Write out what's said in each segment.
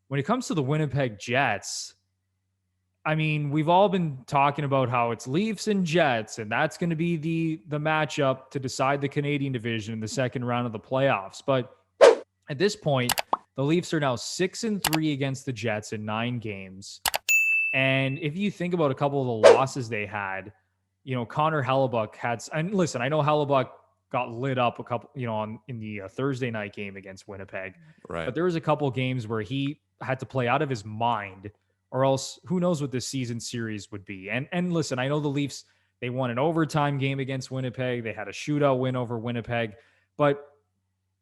when it comes to the Winnipeg Jets, I mean, we've all been talking about how it's Leafs and Jets, and that's going to be the matchup to decide the Canadian division in the second round of the playoffs. But at this point, the Leafs are now 6-3 against the Jets in 9 games. And if you think about a couple of the losses they had, Connor Hellebuck had, and listen, I know Hellebuck got lit up a couple, in the Thursday night game against Winnipeg. Right. But there was a couple of games where he had to play out of his mind, or else who knows what this season series would be. And listen, I know the Leafs, they won an overtime game against Winnipeg. They had a shootout win over Winnipeg. But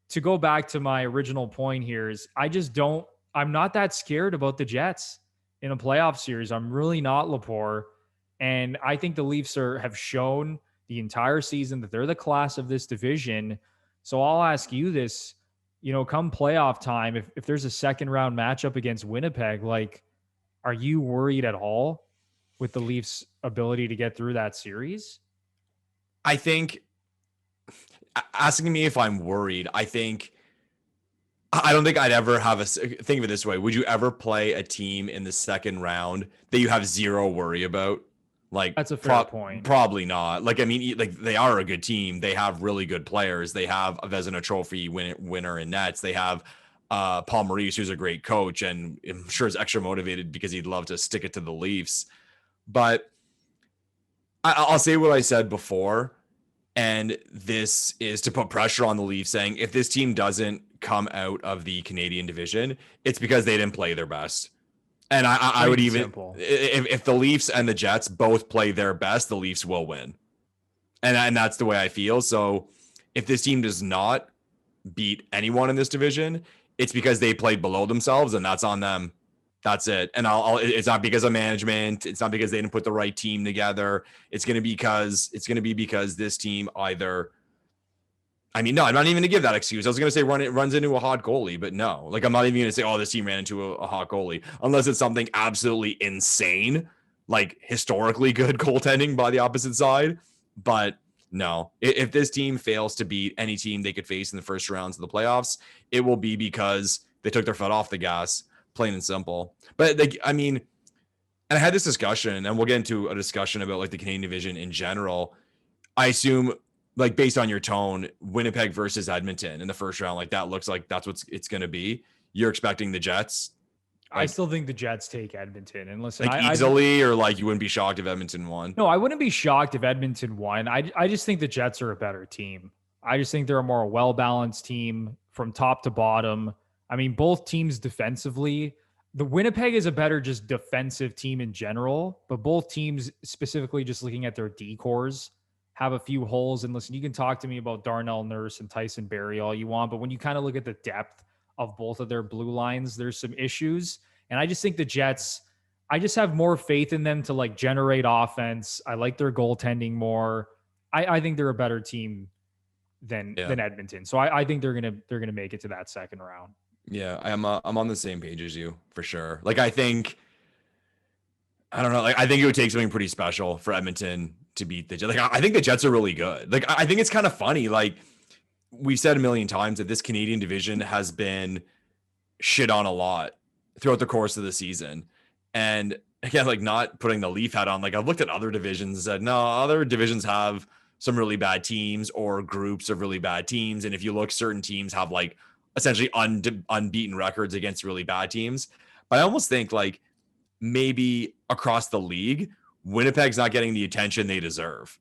to go back to my original point here is I'm not that scared about the Jets in a playoff series. I'm really not, Lepore. And I think the Leafs have shown the entire season that they're the class of this division. So I'll ask you this, come playoff time, if there's a second round matchup against Winnipeg, like, are you worried at all with the Leafs' ability to get through that series? I think, asking me if I'm worried, I don't think I'd ever think of it this way. Would you ever play a team in the second round that you have zero worry about? Like, that's a fair point. Probably not. Like, I mean, like, they are a good team. They have really good players. They have a Vezina Trophy winner in nets. They have Paul Maurice, who's a great coach, and I'm sure is extra motivated because he'd love to stick it to the Leafs. But I'll say what I said before, and this is to put pressure on the Leafs, saying if this team doesn't come out of the Canadian division, it's because they didn't play their best. And I would even, if the Leafs and the Jets both play their best, the Leafs will win. And that's the way I feel. So if this team does not beat anyone in this division, it's because they played below themselves, and that's on them. That's it. And it's not because of management. It's not because they didn't put the right team together. It's going to be because this team either, I mean, no, I'm not even going to give that excuse. I was going to say runs into a hot goalie, but no, like, I'm not even going to say, oh, this team ran into a hot goalie, unless it's something absolutely insane, like historically good goaltending by the opposite side. But no, if this team fails to beat any team they could face in the first rounds of the playoffs, it will be because they took their foot off the gas, plain and simple. But I mean, and I had this discussion, and we'll get into a discussion about like the Canadian division in general. I assume, like, based on your tone, Winnipeg versus Edmonton in the first round, like, that looks like that's what it's going to be. You're expecting the Jets? Like, I still think the Jets take Edmonton. And listen, like, easily, or like you wouldn't be shocked if Edmonton won? No, I wouldn't be shocked if Edmonton won. I just think the Jets are a better team. I just think they're a more well-balanced team from top to bottom. I mean, both teams defensively, the Winnipeg is a better just defensive team in general, but both teams, specifically just looking at their D-cores, have a few holes. And listen, you can talk to me about Darnell Nurse and Tyson Barrie all you want, but when you kind of look at the depth of both of their blue lines, there's some issues. And I just think the Jets, I just have more faith in them to like generate offense. I like their goaltending more. I think they're a better team than Edmonton. So I think they're gonna make it to that second round. Yeah, I'm on the same page as you for sure. Like, I don't know. Like, I think it would take something pretty special for Edmonton to beat the Jets. Like, I think the Jets are really good. Like, I think it's kind of funny. Like, we've said a million times that this Canadian division has been shit on a lot throughout the course of the season. And again, like, not putting the Leaf hat on, like, I've looked at other divisions and said, no, other divisions have some really bad teams or groups of really bad teams. And if you look, certain teams have like essentially unbeaten records against really bad teams. But I almost think like maybe across the league, Winnipeg's not getting the attention they deserve.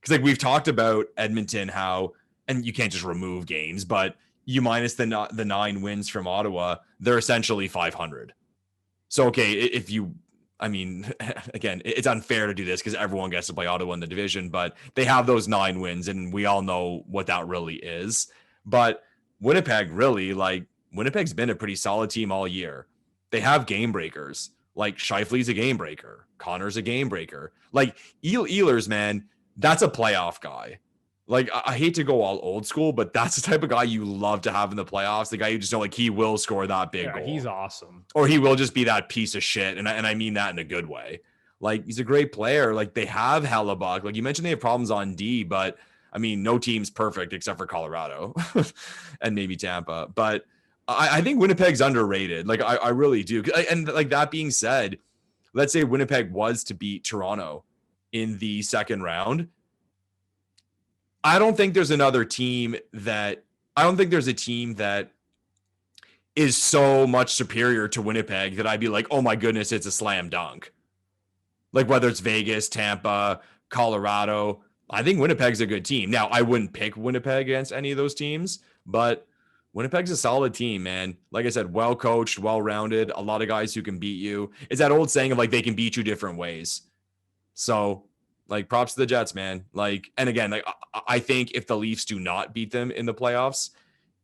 Because like we've talked about Edmonton, how, and you can't just remove games, but you minus the 9 wins from Ottawa, they're essentially 500. So, okay, if you, I mean, again, it's unfair to do this because everyone gets to play Ottawa in the division, but they have those 9 wins, and we all know what that really is. But Winnipeg, really, like, Winnipeg's been a pretty solid team all year. They have game breakers. Like, Scheifele's a game breaker. Connor's a game breaker. Like, Ehlers, man, that's a playoff guy. Like, I hate to go all old school, but that's the type of guy you love to have in the playoffs. The guy you just know, like, he will score that big goal. He's awesome. Or he will just be that piece of shit, and I mean that in a good way. Like, he's a great player. Like, they have Hellebuck. Like, you mentioned they have problems on D, but, I mean, no team's perfect except for Colorado and maybe Tampa. But I think Winnipeg's underrated. Like I really do. And like that being said, let's say Winnipeg was to beat Toronto in the second round. I don't think there's a team that is so much superior to Winnipeg that I'd be like, oh my goodness, it's a slam dunk. Like whether it's Vegas, Tampa, Colorado, I think Winnipeg's a good team. Now, I wouldn't pick Winnipeg against any of those teams, but Winnipeg's a solid team, man. Like I said, well coached, well rounded, a lot of guys who can beat you. It's that old saying of like they can beat you different ways. So, like, props to the Jets, man. Like, and again, like I think if the Leafs do not beat them in the playoffs,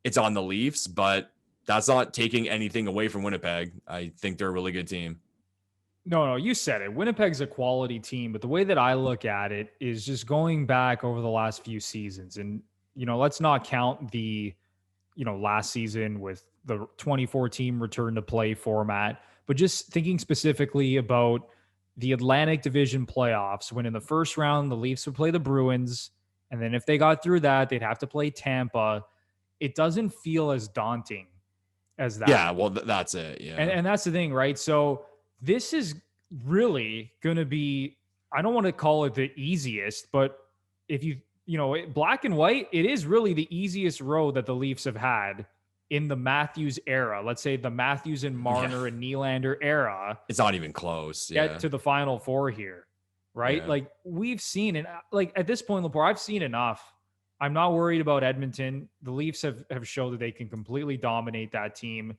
it's on the Leafs, but that's not taking anything away from Winnipeg. I think they're a really good team. No, you said it. Winnipeg's a quality team, but the way that I look at it is just going back over the last few seasons. And, let's not count the, last season with the 2014 return to play format, but just thinking specifically about the Atlantic Division playoffs, when in the first round, the Leafs would play the Bruins. And then if they got through that, they'd have to play Tampa. It doesn't feel as daunting as that. Yeah, well, that's it. Yeah. And that's the thing, right? So this is really going to be, I don't want to call it the easiest, but if black and white, it is really the easiest road that the Leafs have had in the Matthews era. Let's say the Matthews and Marner and Nylander era. It's not even close. Get to the Final Four here, right? Yeah. Like we've seen, and like at this point, Lepore, I've seen enough. I'm not worried about Edmonton. The Leafs have showed that they can completely dominate that team.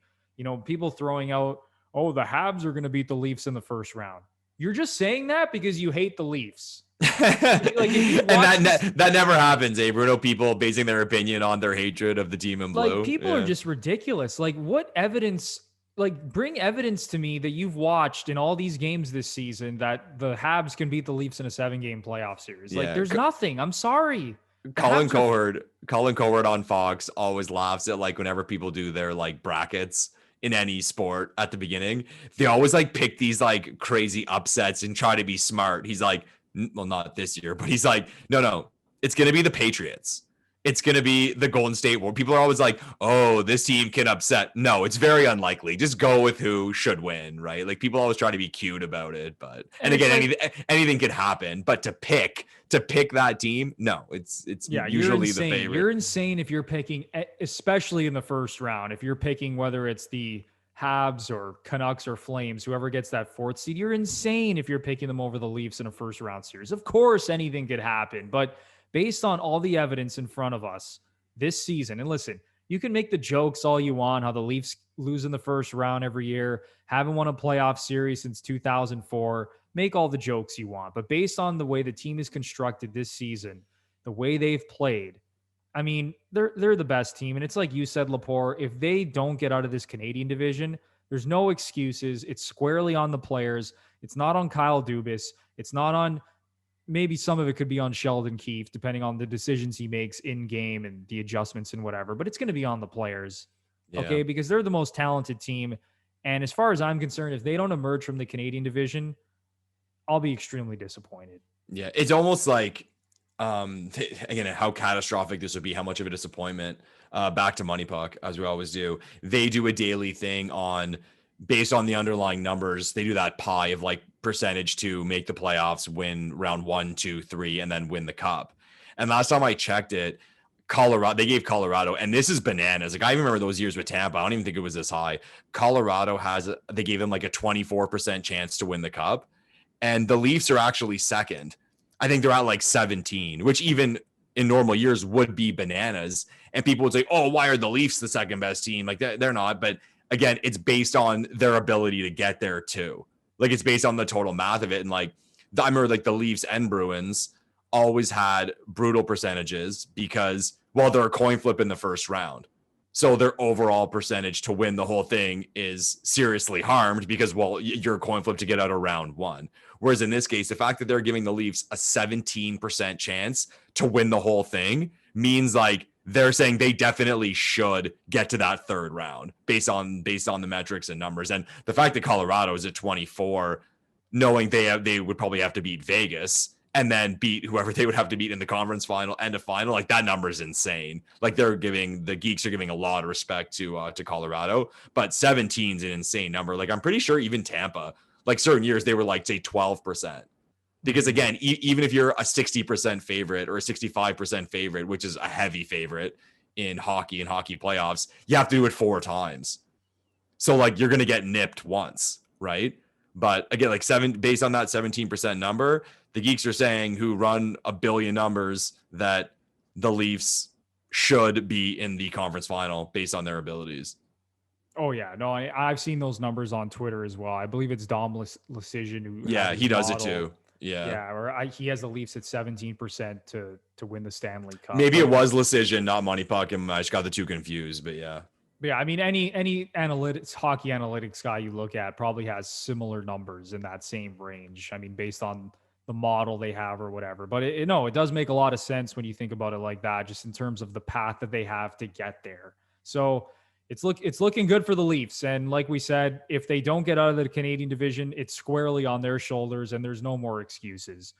People throwing out, oh, the Habs are going to beat the Leafs in the first round. You're just saying that because you hate the Leafs. And that never happens, Bruno. People basing their opinion on their hatred of the team in blue. Like people are just ridiculous. Like what evidence? Like bring evidence to me that you've watched in all these games this season that the Habs can beat the Leafs in a 7-game playoff series. Like there's nothing. I'm sorry. Colin Cowherd on Fox always laughs at like whenever people do their like brackets in any sport at the beginning, they always like pick these like crazy upsets and try to be smart. He's like, well, not this year, but he's like, no, it's going to be the Patriots. It's going to be the Golden State War. People are always like, oh, this team can upset. No, it's very unlikely. Just go with who should win, right? Like people always try to be cute about it, but and again, anything could happen. But to pick that team, no, it's usually the favorite. You're insane if you're picking, especially in the first round. If you're picking whether it's the Habs or Canucks or Flames, whoever gets that 4th seed, you're insane if you're picking them over the Leafs in a first round series. Of course, anything could happen, but based on all the evidence in front of us this season, and listen, you can make the jokes all you want, how the Leafs lose in the first round every year, haven't won a playoff series since 2004, make all the jokes you want. But based on the way the team is constructed this season, the way they've played, I mean, they're the best team. And it's like you said, Lepore, if they don't get out of this Canadian division, there's no excuses. It's squarely on the players. It's not on Kyle Dubas. It's not on, maybe some of it could be on Sheldon Keefe, depending on the decisions he makes in game and the adjustments and whatever, but it's going to be on the players. Okay. Because they're the most talented team. And as far as I'm concerned, if they don't emerge from the Canadian division, I'll be extremely disappointed. Yeah. It's almost like, again, how catastrophic this would be, how much of a disappointment, back to Money Puck, as we always do. They do a daily thing based on the underlying numbers. They do that pie of like percentage to make the playoffs, win round 1, 2, 3, and then win the cup. And last time I checked it, they gave Colorado, and this is bananas. Like I remember those years with Tampa. I don't even think it was this high. Colorado they gave them like a 24% chance to win the cup. And the Leafs are actually second. I think they're at like 17, which even in normal years would be bananas. And people would say, oh, why are the Leafs the second best team? Like they're not. But again, it's based on their ability to get there too. Like it's based on the total math of it. And like, I remember like the Leafs and Bruins always had brutal percentages because, well, they're a coin flip in the first round. So their overall percentage to win the whole thing is seriously harmed because, well, you're a coin flip to get out of round 1. Whereas in this case, the fact that they're giving the Leafs a 17% chance to win the whole thing means like they're saying they definitely should get to that third round based on the metrics and numbers. And the fact that Colorado is at 24, knowing they would probably have to beat Vegas and then beat whoever they would have to beat in the conference final and a final. Like that number is insane. Like the Geeks are giving a lot of respect to Colorado, but 17 is an insane number. Like I'm pretty sure even Tampa, like certain years they were like say 12%. Because again, even if you're a 60% favorite or a 65% favorite, which is a heavy favorite in hockey and hockey playoffs, you have to do it 4 times. So like you're going to get nipped once, right? But again, like based on that 17% number, the Geeks are saying, who run a billion numbers, that the Leafs should be in the conference final based on their abilities. Oh yeah, no, I've seen those numbers on Twitter as well. I believe it's Dom Lucian who he does it too. Yeah, or he has the Leafs at 17% to win the Stanley Cup. Maybe it was Lucian, not Money Puck, and I just got the two confused. But yeah. Yeah, I mean, any analytics, hockey analytics guy you look at probably has similar numbers in that same range. I mean, based on the model they have or whatever. But it does make a lot of sense when you think about it like that, just in terms of the path that they have to get there. So it's looking good for the Leafs. And like we said, if they don't get out of the Canadian division, it's squarely on their shoulders and there's no more excuses.